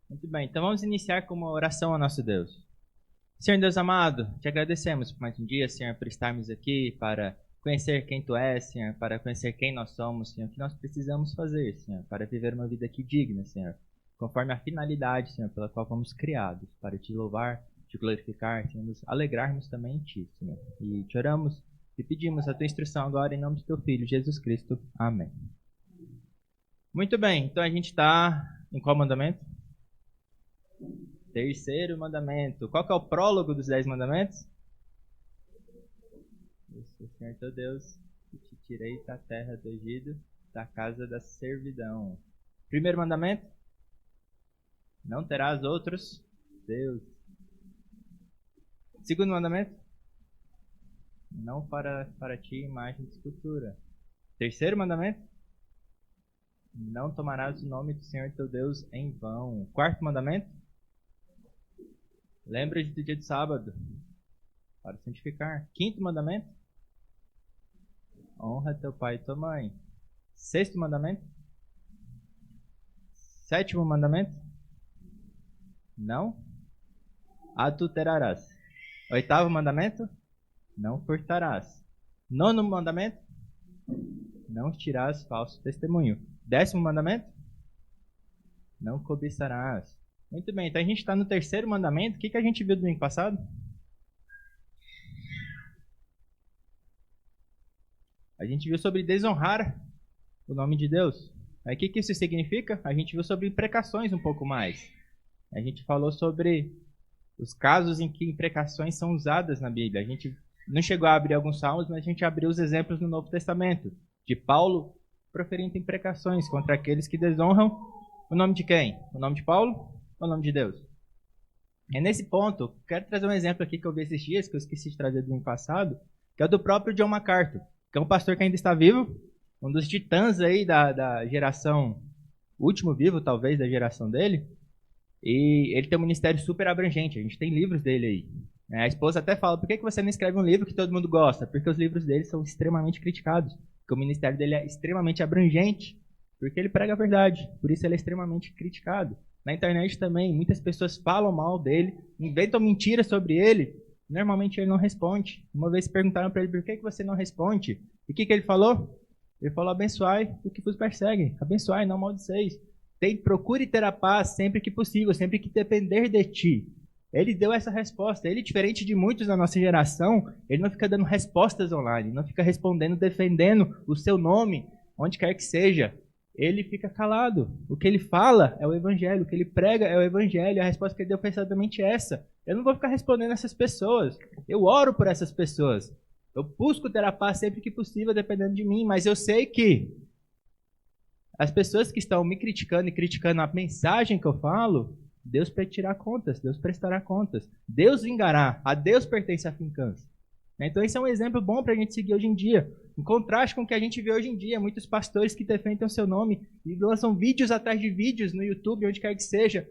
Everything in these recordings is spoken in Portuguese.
Muito bem, então vamos iniciar com uma oração ao nosso Deus. Senhor Deus amado, te agradecemos por mais um dia, Senhor, por estarmos aqui para conhecer quem Tu és, Senhor, para conhecer quem nós somos, Senhor, o que nós precisamos fazer, Senhor, para viver uma vida aqui digna, Senhor, conforme a finalidade, Senhor, pela qual fomos criados, para Te louvar, Te glorificar, Senhor, nos alegrarmos também em Ti, Senhor. E te oramos e pedimos a Tua instrução agora em nome do Teu Filho, Jesus Cristo. Amém. Muito bem, então a gente está em qual mandamento? Terceiro mandamento. Qual que é o prólogo dos 10 mandamentos? Isso, Senhor teu Deus, que te tirei da terra do Egito, da casa da servidão. Primeiro mandamento? Não terás outros Deus. Segundo mandamento? Não para ti imagem de escultura. Terceiro mandamento? Não tomarás o nome do Senhor teu Deus em vão. Quarto mandamento? Lembra-te do dia de sábado para santificar. Quinto mandamento? Honra teu pai e tua mãe. Sexto mandamento? Sétimo mandamento? Não adulterarás. Oitavo mandamento? Não furtarás. Nono mandamento? Não dirás falso testemunho. Décimo mandamento? Não cobiçarás. Muito bem, então a gente está no terceiro mandamento. O que a gente viu domingo passado? A gente viu sobre desonrar o nome de Deus. Aí o que isso significa? A gente viu sobre imprecações um pouco mais. A gente falou sobre os casos em que imprecações são usadas na Bíblia. A gente não chegou a abrir alguns salmos, mas a gente abriu os exemplos no Novo Testamento. De Paulo proferindo imprecações contra aqueles que desonram o nome de quem? O nome de Paulo ou o nome de Deus? É nesse ponto, quero trazer um exemplo aqui que eu vi esses dias, que eu esqueci de trazer do ano passado, que é o do próprio John MacArthur, que é um pastor que ainda está vivo, um dos titãs aí da geração, último vivo talvez da geração dele, e ele tem um ministério super abrangente, a gente tem livros dele aí. A esposa até fala, por que você não escreve um livro que todo mundo gosta? Porque os livros dele são extremamente criticados, porque o ministério dele é extremamente abrangente, porque ele prega a verdade, por isso ele é extremamente criticado. Na internet também, muitas pessoas falam mal dele, inventam mentiras sobre ele, normalmente ele não responde. Uma vez perguntaram para ele, por que você não responde? E o que ele falou? Ele falou, abençoai o que vos perseguem, abençoai, não maldiceis. Procure ter a paz sempre que possível, sempre que depender de ti. Ele deu essa resposta. Ele, diferente de muitos da nossa geração, ele não fica dando respostas online, não fica respondendo, defendendo o seu nome, onde quer que seja. Ele fica calado. O que ele fala é o evangelho, o que ele prega é o evangelho. A resposta que ele deu foi exatamente essa. Eu não vou ficar respondendo essas pessoas. Eu oro por essas pessoas. Eu busco ter a paz sempre que possível, dependendo de mim, mas eu sei que as pessoas que estão me criticando e criticando a mensagem que eu falo, Deus pedirá contas, Deus prestará contas. Deus vingará, a Deus pertence a vingança. Então esse é um exemplo bom para a gente seguir hoje em dia. Em contraste com o que a gente vê hoje em dia, muitos pastores que defendem o seu nome e lançam vídeos atrás de vídeos no YouTube, onde quer que seja,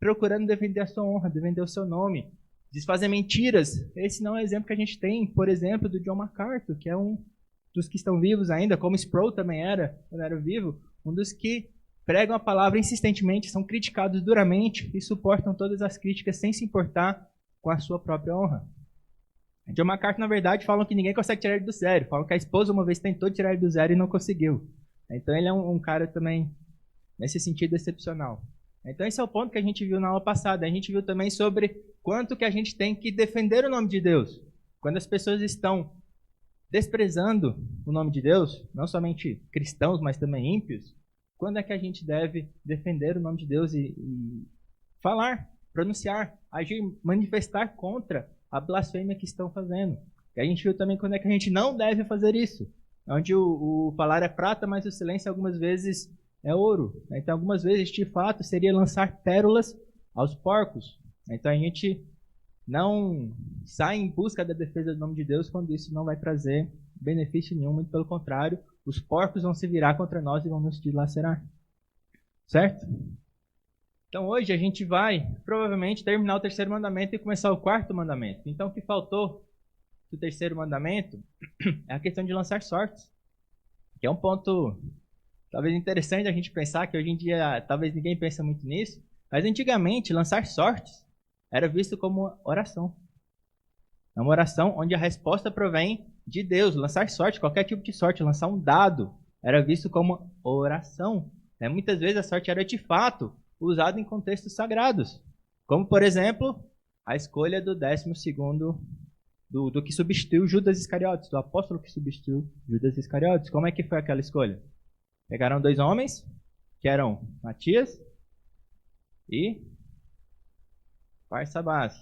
procurando defender a sua honra, defender o seu nome, desfazer mentiras. Esse não é o exemplo que a gente tem, por exemplo, do John MacArthur, que é um dos que estão vivos ainda, como Sproul também era, quando era vivo, um dos que pregam a palavra insistentemente, são criticados duramente e suportam todas as críticas sem se importar com a sua própria honra. John MacArthur, na verdade, falam que ninguém consegue tirar ele do sério. Falam que a esposa uma vez tentou tirar ele do sério e não conseguiu. Então ele é um cara também, nesse sentido, excepcional. Então esse é o ponto que a gente viu na aula passada. A gente viu também sobre quanto que a gente tem que defender o nome de Deus. Quando as pessoas estão desprezando o nome de Deus, não somente cristãos, mas também ímpios, quando é que a gente deve defender o nome de Deus e falar, pronunciar, agir, manifestar contra a blasfêmia que estão fazendo? E a gente viu também quando é que a gente não deve fazer isso, onde o falar é prata, mas o silêncio algumas vezes é ouro. Então algumas vezes, de fato, seria lançar pérolas aos porcos. Então a gente não sai em busca da defesa do nome de Deus quando isso não vai trazer benefício nenhum, muito pelo contrário, os porcos vão se virar contra nós e vão nos dilacerar. Certo? Então hoje a gente vai, provavelmente, terminar o terceiro mandamento e começar o quarto mandamento. Então o que faltou do terceiro mandamento é a questão de lançar sortes, que é um ponto talvez interessante a gente pensar, que hoje em dia talvez ninguém pensa muito nisso, Mas antigamente, lançar sortes era visto como oração. É uma oração onde a resposta provém de Deus. Lançar sorte, qualquer tipo de sorte, lançar um dado, era visto como oração. Muitas vezes a sorte era de fato usada em contextos sagrados. Como, por exemplo, a escolha do 12º, do que substituiu Judas Iscariotes, do apóstolo que substituiu Judas Iscariotes. Como é que foi aquela escolha? Pegaram 2 homens, que eram Matias e Barsabás.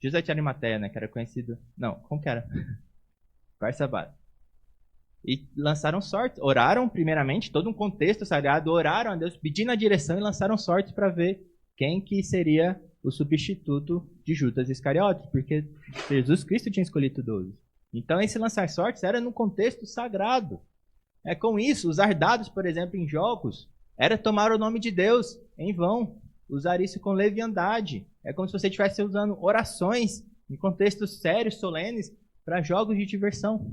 José de Arimateia, né, que era conhecido... Não, como que era? Barsabás. E lançaram sortes, oraram primeiramente, todo um contexto sagrado, oraram a Deus, pedindo a direção e lançaram sortes para ver quem que seria o substituto de Judas Iscariotes, porque Jesus Cristo tinha escolhido 12. Então esse lançar sortes era num contexto sagrado. Com isso, usar dados, por exemplo, em jogos, era tomar o nome de Deus em vão, usar isso com leviandade. É como se você estivesse usando orações em contextos sérios, solenes, para jogos de diversão.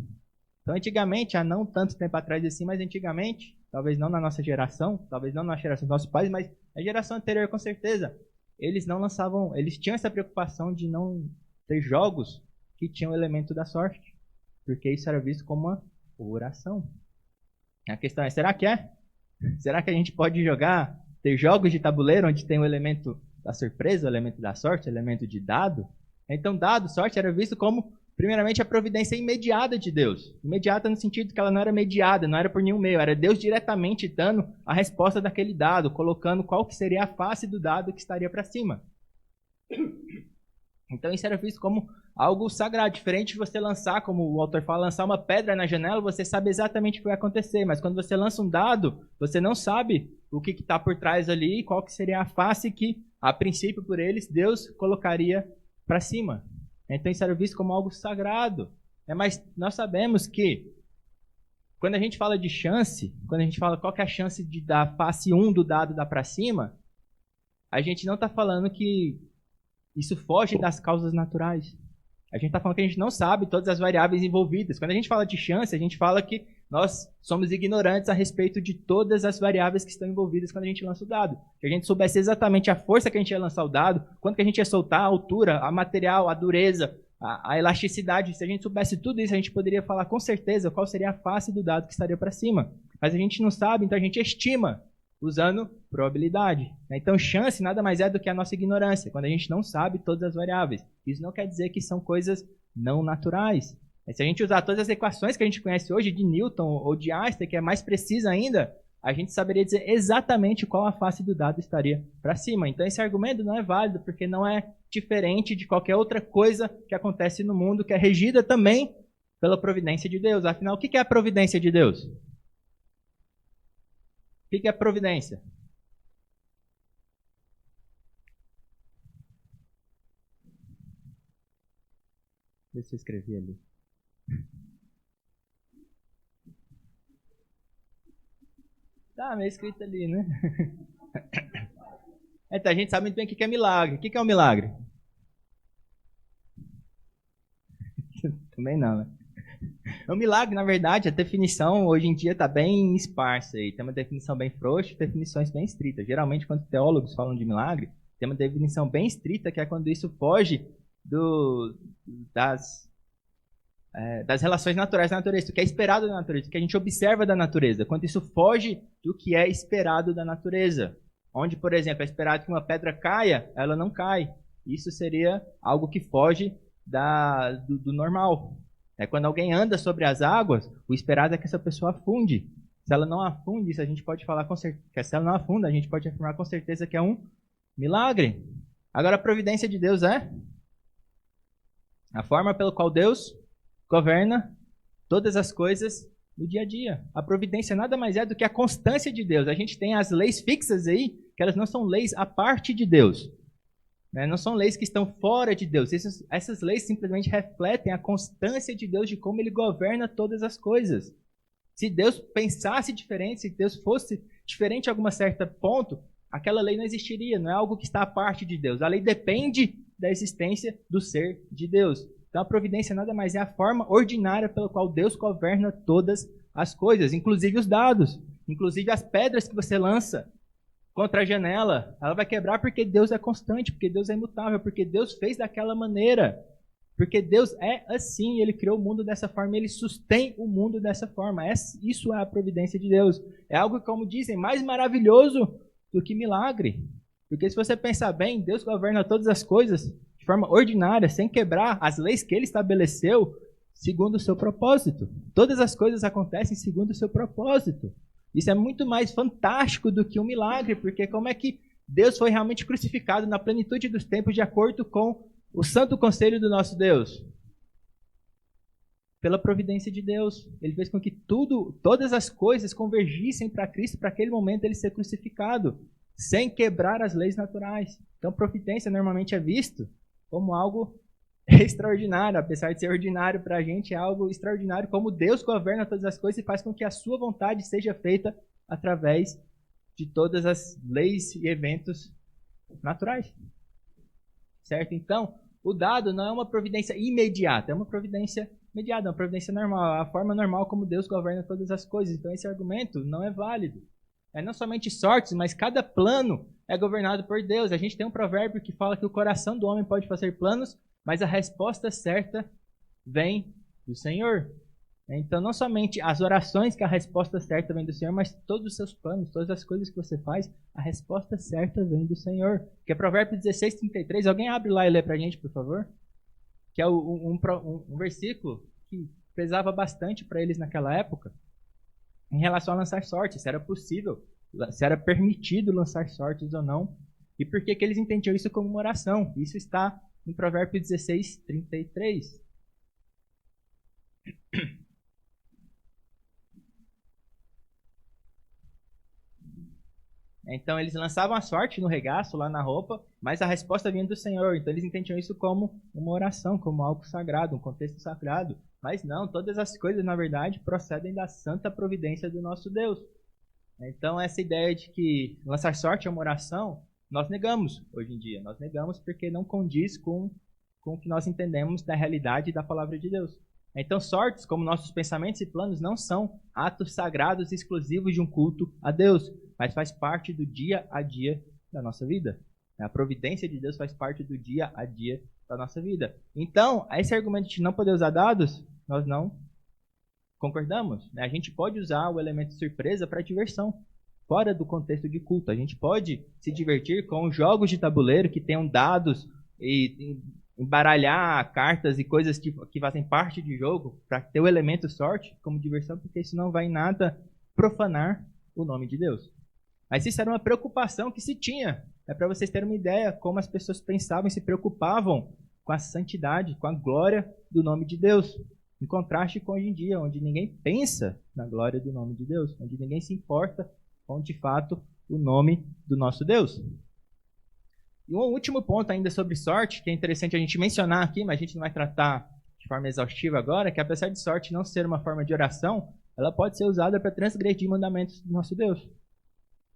Então, antigamente, há não tanto tempo atrás assim, mas antigamente, talvez não na nossa geração, talvez não na geração dos nossos pais, mas na geração anterior, com certeza, eles não lançavam, eles tinham essa preocupação de não ter jogos que tinham o elemento da sorte, porque isso era visto como uma oração. A questão é, será que é? Será que a gente pode jogar, ter jogos de tabuleiro onde tem o elemento da surpresa, o elemento da sorte, o elemento de dado? Então, dado, sorte, era visto como, primeiramente, a providência imediata de Deus. Imediata no sentido que ela não era mediada, não era por nenhum meio. Era Deus diretamente dando a resposta daquele dado, colocando qual que seria a face do dado que estaria para cima. Então isso era visto como algo sagrado. Diferente de você lançar, como o autor fala, lançar uma pedra na janela, você sabe exatamente o que vai acontecer. Mas quando você lança um dado, você não sabe o que está por trás ali, qual que seria a face que, a princípio, por eles, Deus colocaria para cima. Então isso era visto como algo sagrado. Mas nós sabemos que quando a gente fala de chance, quando a gente fala qual que é a chance de dar face 1 do dado dar para cima, a gente não está falando que isso foge das causas naturais. A gente está falando que a gente não sabe todas as variáveis envolvidas. Quando a gente fala de chance, a gente fala que nós somos ignorantes a respeito de todas as variáveis que estão envolvidas quando a gente lança o dado. Se a gente soubesse exatamente a força que a gente ia lançar o dado, quanto que a gente ia soltar, a altura, a material, a dureza, a elasticidade, se a gente soubesse tudo isso, a gente poderia falar com certeza qual seria a face do dado que estaria para cima. Mas a gente não sabe, então a gente estima usando probabilidade. Então, chance nada mais é do que a nossa ignorância, quando a gente não sabe todas as variáveis. Isso não quer dizer que são coisas não naturais. Se a gente usar todas as equações que a gente conhece hoje de Newton ou de Einstein, que é mais precisa ainda, a gente saberia dizer exatamente qual a face do dado estaria para cima. Então, esse argumento não é válido, porque não é diferente de qualquer outra coisa que acontece no mundo, que é regida também pela providência de Deus. Afinal, o que é a providência de Deus? O que é providência? Deixa eu escrever ali. Tá meio escrito ali, né? Então, a gente sabe muito bem o que é milagre. O que é um milagre? Também não, né? O milagre, na verdade, a definição hoje em dia está bem esparsa. Aí. Tem uma definição bem frouxa e definições bem estritas. Geralmente, quando teólogos falam de milagre, tem uma definição bem estrita, que é quando isso foge das relações naturais da natureza, do que é esperado da natureza, do que a gente observa da natureza. Quando isso foge do que é esperado da natureza. Onde, por exemplo, é esperado que uma pedra caia, ela não cai. Isso seria algo que foge do normal. Quando alguém anda sobre as águas, o esperado é que essa pessoa afunde. Se ela não afunde, isso a gente pode falar com certeza. Se ela não afunda, a gente pode afirmar com certeza que é um milagre. Agora, a providência de Deus é a forma pela qual Deus governa todas as coisas no dia a dia. A providência nada mais é do que a constância de Deus. A gente tem as leis fixas aí, que elas não são leis à parte de Deus. Não são leis que estão fora de Deus. Essas leis simplesmente refletem a constância de Deus, de como Ele governa todas as coisas. Se Deus pensasse diferente, se Deus fosse diferente a algum certo ponto, aquela lei não existiria. Não é algo que está à parte de Deus. A lei depende da existência do ser de Deus. Então a providência nada mais é a forma ordinária pela qual Deus governa todas as coisas, inclusive os dados, inclusive as pedras que você lança. contra a janela, ela vai quebrar porque Deus é constante, porque Deus é imutável, porque Deus fez daquela maneira. Porque Deus é assim, Ele criou o mundo dessa forma, Ele sustém o mundo dessa forma. Isso é a providência de Deus. É algo, como dizem, mais maravilhoso do que milagre. Porque se você pensar bem, Deus governa todas as coisas de forma ordinária, sem quebrar as leis que Ele estabeleceu, segundo o seu propósito. Todas as coisas acontecem segundo o seu propósito. Isso é muito mais fantástico do que um milagre, porque como é que Deus foi realmente crucificado na plenitude dos tempos de acordo com o santo conselho do nosso Deus? Pela providência de Deus. Ele fez com que todas as coisas convergissem para Cristo, para aquele momento ele ser crucificado, sem quebrar as leis naturais. Então, providência normalmente é visto como algo extraordinário, apesar de ser ordinário para a gente, é algo extraordinário, como Deus governa todas as coisas e faz com que a sua vontade seja feita através de todas as leis e eventos naturais. Certo? Então, o dado não é uma providência imediata, é uma providência mediada, é uma providência normal, a forma normal como Deus governa todas as coisas. Então, esse argumento não é válido. É não somente sortes, mas cada plano é governado por Deus. A gente tem um provérbio que fala que o coração do homem pode fazer planos, mas a resposta certa vem do Senhor. Então, não somente as orações que a resposta certa vem do Senhor, mas todos os seus planos, todas as coisas que você faz, a resposta certa vem do Senhor. Que é Provérbios 16:33. Alguém abre lá e lê para a gente, por favor? Que é um versículo que pesava bastante para eles naquela época, em relação a lançar sortes, se era possível, se era permitido lançar sortes ou não, e por que eles entendiam isso como uma oração. Isso está em Provérbios 16:33. Então eles lançavam a sorte no regaço, lá na roupa, mas a resposta vinha do Senhor. Então eles entendiam isso como uma oração, como algo sagrado, um contexto sagrado. Mas não, todas as coisas, na verdade, procedem da santa providência do nosso Deus. Então essa ideia de que lançar sorte é uma oração, nós negamos hoje em dia. Nós negamos porque não condiz com o que nós entendemos da realidade da palavra de Deus. Então sortes, como nossos pensamentos e planos, não são atos sagrados exclusivos de um culto a Deus, mas faz parte do dia a dia da nossa vida. A providência de Deus faz parte do dia a dia da nossa vida. Então, esse argumento de não poder usar dados, nós não concordamos. A gente pode usar o elemento surpresa para diversão, fora do contexto de culto. A gente pode se divertir com jogos de tabuleiro que tenham dados e embaralhar cartas e coisas que fazem parte de jogo para ter o elemento sorte como diversão, porque isso não vai em nada profanar o nome de Deus. Mas isso era uma preocupação que se tinha. É para vocês terem uma ideia como as pessoas pensavam e se preocupavam com a santidade, com a glória do nome de Deus. Em contraste com hoje em dia, onde ninguém pensa na glória do nome de Deus, onde ninguém se importa com, de fato, o nome do nosso Deus. E um último ponto ainda sobre sorte, que é interessante a gente mencionar aqui, mas a gente não vai tratar de forma exaustiva agora, que apesar de sorte não ser uma forma de oração, ela pode ser usada para transgredir mandamentos do nosso Deus.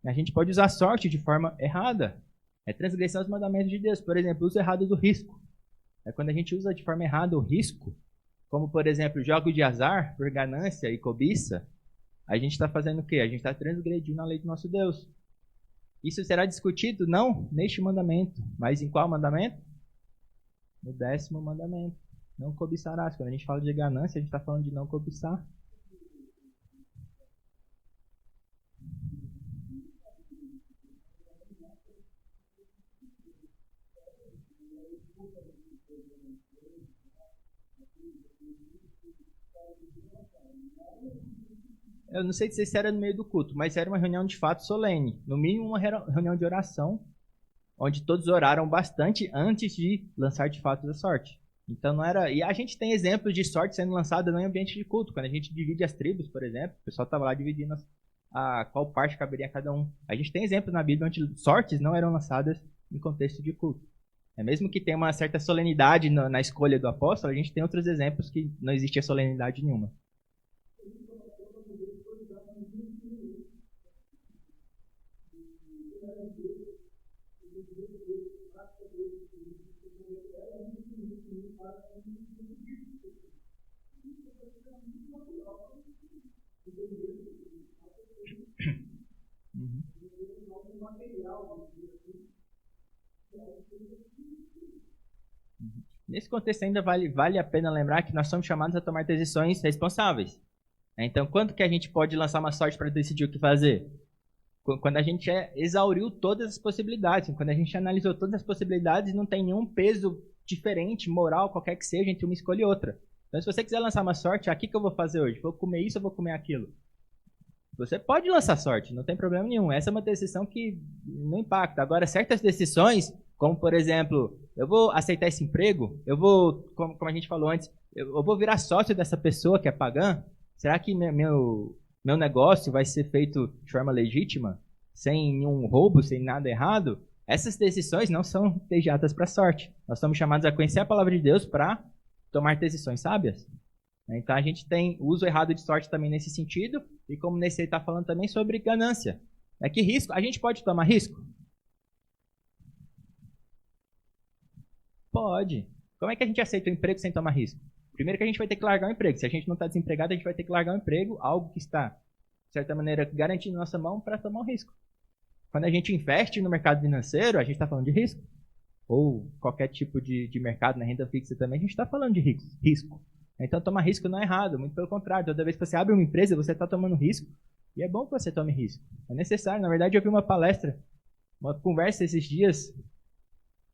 A gente pode usar sorte de forma errada. É transgressão dos mandamentos de Deus. Por exemplo, o uso errado do risco. É quando a gente usa de forma errada o risco, como, por exemplo, jogo de azar, por ganância e cobiça, a gente está fazendo o quê? A gente está transgredindo a lei do nosso Deus. Isso será discutido não neste mandamento, mas em qual mandamento? No 10º mandamento. Não cobiçarás. Quando a gente fala de ganância, a gente está falando de não cobiçar. Eu não sei se isso era no meio do culto, mas era uma reunião de fato solene. No mínimo uma reunião de oração, onde todos oraram bastante antes de lançar de fato a sorte. Então não era. E a gente tem exemplos de sorte sendo lançada no ambiente de culto. Quando a gente divide as tribos, por exemplo, o pessoal estava lá dividindo qual parte caberia a cada um. A gente tem exemplos na Bíblia onde sortes não eram lançadas em contexto de culto. Mesmo que tenha uma certa solenidade na escolha do apóstolo, a gente tem outros exemplos que não existia solenidade nenhuma. Nesse contexto ainda vale a pena lembrar que nós somos chamados a tomar decisões responsáveis. Então, quando que a gente pode lançar uma sorte para decidir o que fazer? Quando a gente exauriu todas as possibilidades, quando a gente analisou todas as possibilidades, não tem nenhum peso diferente, moral, qualquer que seja, entre uma escolha e outra. Então, se você quiser lançar uma sorte, o que eu vou fazer hoje? Vou comer isso ou vou comer aquilo? Você pode lançar sorte, não tem problema nenhum. Essa é uma decisão que não impacta. Agora, certas decisões, como por exemplo, eu vou aceitar esse emprego, eu vou, como a gente falou antes, eu vou virar sócio dessa pessoa que é pagã? Será que meu negócio vai ser feito de forma legítima, sem nenhum roubo, sem nada errado? Essas decisões não são desviadas para a sorte. Nós somos chamados a conhecer a palavra de Deus para tomar decisões sábias. Então a gente tem uso errado de sorte também nesse sentido, e como nesse aí está falando também sobre ganância. Que risco? A gente pode tomar risco? Pode. Como é que a gente aceita o emprego sem tomar risco? Primeiro que a gente vai ter que largar o emprego. Se a gente não está desempregado, a gente vai ter que largar o emprego, algo que está, de certa maneira, garantindo nossa mão para tomar um risco. Quando a gente investe no mercado financeiro, a gente está falando de risco. Ou qualquer tipo de mercado, na renda fixa também, a gente está falando de risco. Então, tomar risco não é errado, muito pelo contrário. Toda vez que você abre uma empresa, você está tomando risco. E é bom que você tome risco. É necessário. Na verdade, eu vi uma palestra, uma conversa esses dias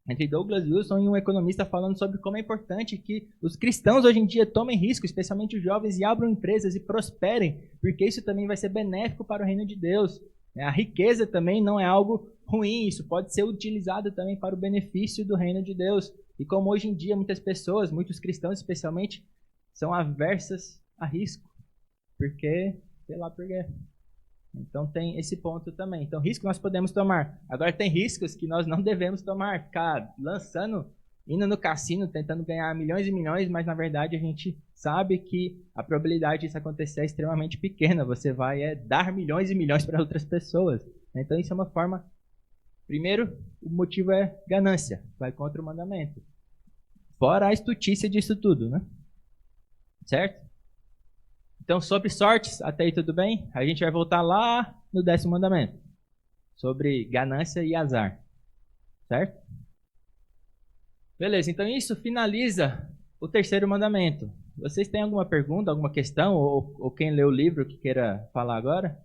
entre Douglas Wilson e um economista falando sobre como é importante que os cristãos hoje em dia tomem risco, especialmente os jovens, e abram empresas e prosperem, porque isso também vai ser benéfico para o reino de Deus. A riqueza também não é algo ruim, isso pode ser utilizado também para o benefício do reino de Deus. E como hoje em dia muitas pessoas, muitos cristãos especialmente, são aversas a risco, porque, sei lá por quê. Então tem esse ponto também. Então risco nós podemos tomar. Agora tem riscos que nós não devemos tomar. Ficar lançando, indo no cassino, tentando ganhar milhões e milhões, mas na verdade a gente sabe que a probabilidade disso acontecer é extremamente pequena. Você vai dar milhões e milhões para outras pessoas. Então isso é uma forma... Primeiro, o motivo é ganância. Vai contra o mandamento. Fora a estutícia disso tudo, né? Certo? Então, sobre sortes, até aí tudo bem? A gente vai voltar lá no 10º mandamento. Sobre ganância e azar. Certo? Beleza, então isso finaliza o 3º mandamento. Vocês têm alguma pergunta, alguma questão? Ou quem leu o livro que queira falar agora?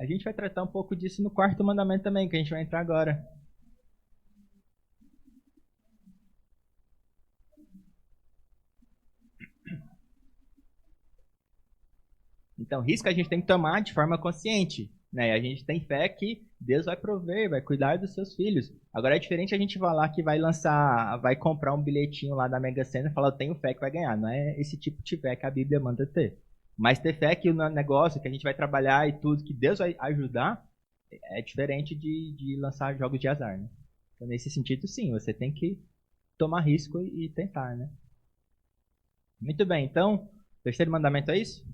A gente vai tratar um pouco disso no 4º mandamento também, que a gente vai entrar agora. Então, risco a gente tem que tomar de forma consciente. Né? A gente tem fé que Deus vai prover, vai cuidar dos seus filhos. Agora é diferente a gente falar que vai lançar, vai comprar um bilhetinho lá da Mega Sena e falar, eu tenho fé que vai ganhar. Não é esse tipo de fé que a Bíblia manda ter. Mas ter fé que o negócio, que a gente vai trabalhar e tudo, que Deus vai ajudar, é diferente de lançar jogos de azar. Né? Então, nesse sentido, sim, você tem que tomar risco e tentar. Né? Muito bem, então, o 3º mandamento é isso?